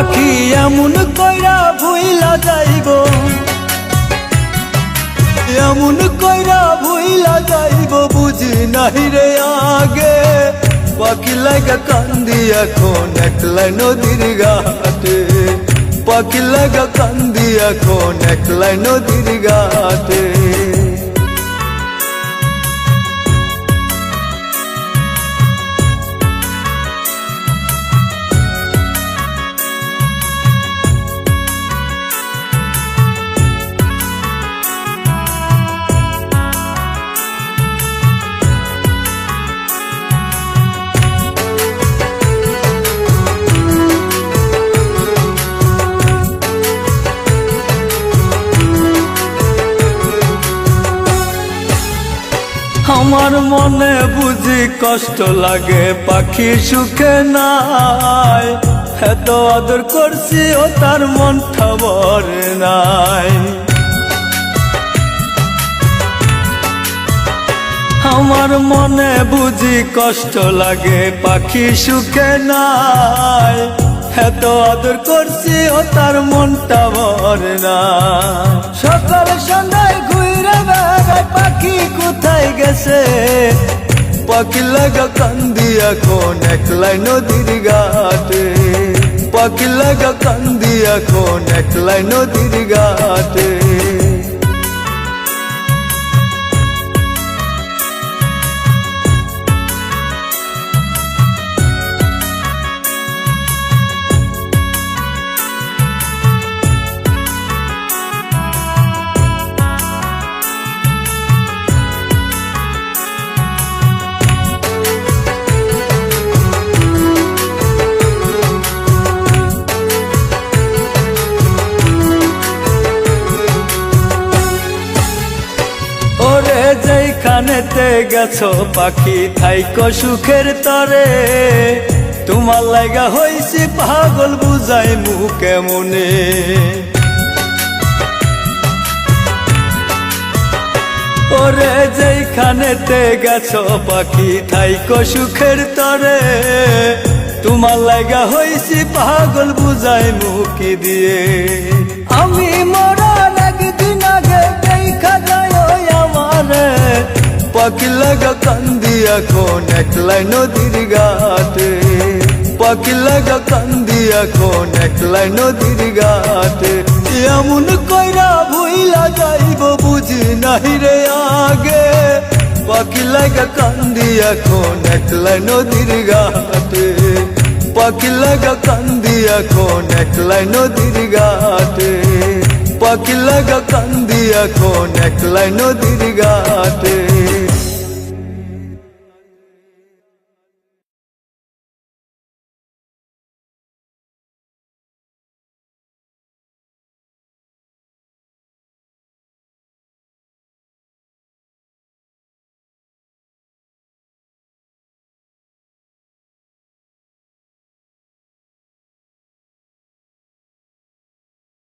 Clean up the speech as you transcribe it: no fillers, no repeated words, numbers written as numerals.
পাখি এমন কইরা ভুইলা যাইব, এমন কইরা ভুইলা যাইব বুঝি নাহি রে আগে। পাখি লাগা কান্দি এখন একলা নদীর ঘাটে, পাখি লাগা কান্দি এখন একলা নদীর ঘাটে। আমার মনে বুঝি কষ্ট লাগে পাখি সুখে নাই, এত আদর করছি ও তার মনটা ভরে নাই। আমার মনে বুঝি কষ্ট লাগে পাখি সুখে নাই, এত আদর করছি ও তার মনটা ভরে নাই। সকাল সন্ধ্যায় ঘুরে বেড়ায় পাখি কোথায় গেছে, পাখি লাগা কান্দি এখন একলা নদীর ঘাটে, পাখি লাগা কান্দি এখন একলা নদীর ঘাটে। ওরে যেইখানেতে গেছো পাখি থাইকো সুখের তরে, তোমার লাগা হইছি পাগল বুঝাই মুখে মনে। ওরে যেইখানেতে গেছো পাখি থাইকো সুখের তরে, তোমার লাগা হইছি পাগল বুঝাই মুখি দিয়ে। আমি মরার একদিন আগে দেখা যায় আমারে, পাখি লাগা কান্দি এখন একলা নদীর ঘাটে, পাখি লাগা কান্দি এখন একলা নদীর ঘাটে। এমন কইরা ভুইলা যাইব বুঝি নাহি রে আগে, পাখি লাগা কান্দি এখন একলা নদীর ঘাটে, পাখি লাগা কান্দি এখন একলা নদীর ঘাটে, পাখি লাগা কান্দি এখন একলা নদীর ঘাটে।